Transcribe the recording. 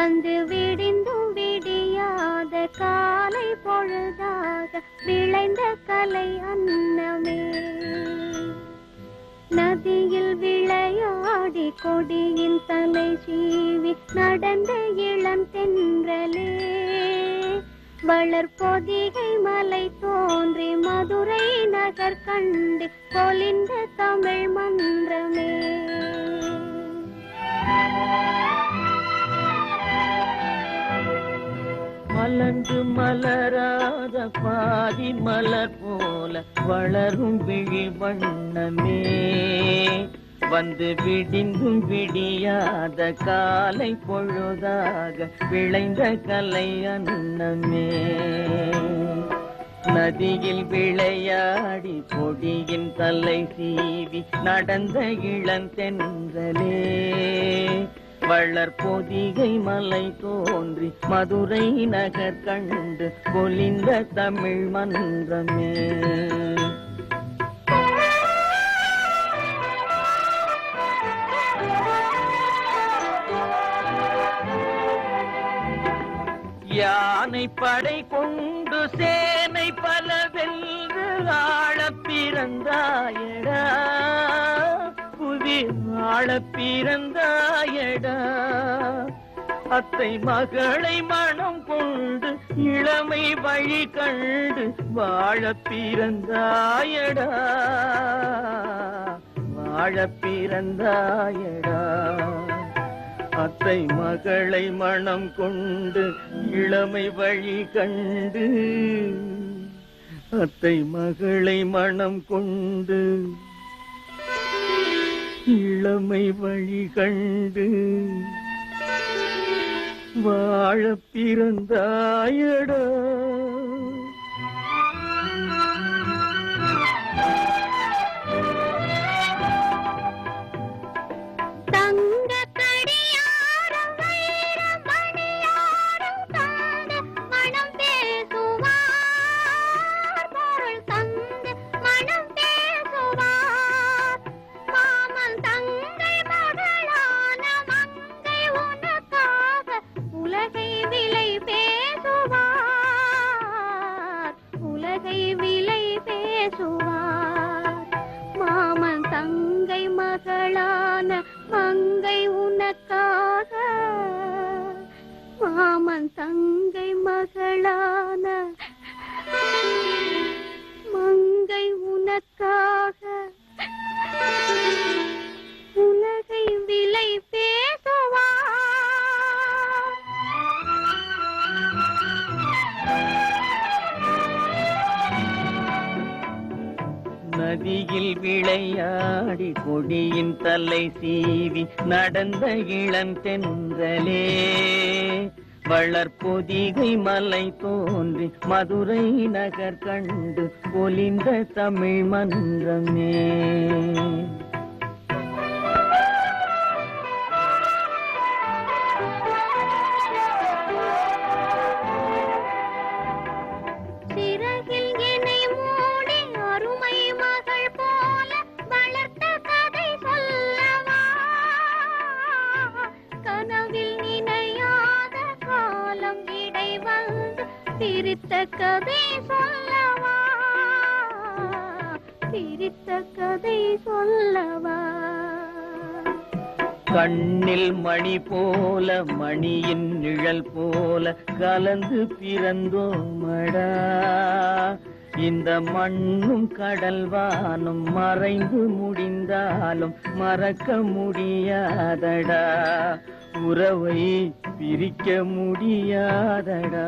வந்து விடிந்தும் விடியாத காலை பொழுதாக விளைந்த கலை அன்னமே. நதியில் விளையாடி கொடியின் தலை சீவி நடந்த இளம் தென்றலே. வளர்பொதிகை மலை தோன்றி மதுரை நகர் கண்டு பொலிந்த தமிழ் மன்றமே. மலர்ந்து மலராத பாதி மலர் போல வளரும் விழி வண்ணமே. வந்து விடிந்தும் விடியாத காலை பொழுதாக விளைந்த கலை அன்னமே. நதியில் விளையாடி கொடியின் தலை சீவி நடந்த இளந்தென்றலே. வளர்பொதிகை மலை தோன்றி மதுரை நகர் கண்டு பொலிந்த தமிழ் மன்றமே. யானை படை கொண்டு சேனை பல வென்று ஆள பிறந்தாயடா. புவி ஆள பிறந்தாயடா. அத்தை மகளை மனம் கொண்டு இளமை வழி கண்டு வாழ பிறந்தாயடா. வாழ பிறந்தாயடா. அத்தை மகளை மனம் கொண்டு இளமை வழி கண்டு. அத்தை மகளை மனம் கொண்டு இளமை வழி கண்டு வாழ பிறந்தாயடா. மாமன் தங்கை மகளான மங்கை உனக்காக. மாமன் தங்கை மகளான மங்கை உனக்காக உலகை விலை பேசுவார். நதியில் விளையாடி கொடியின் தலை சீவி நடந்த இளந்தென்றலே. வளர்பொதிகை மலை தோன்றி மதுரை நகர் கண்டு பொலிந்த தமிழ் மன்றமே. பிரித்த கதை சொல்லவா. பிரித்த கதை சொல்லவா. கண்ணில் மணி போல மணியின் நிழல் போல கலந்து பிறந்தோமடா. இந்த மண்ணும் கடல்வானும் மறைந்து முடிந்தாலும் மறக்க முடியாதடா. உறவை பிரிக்க முடியாதடா.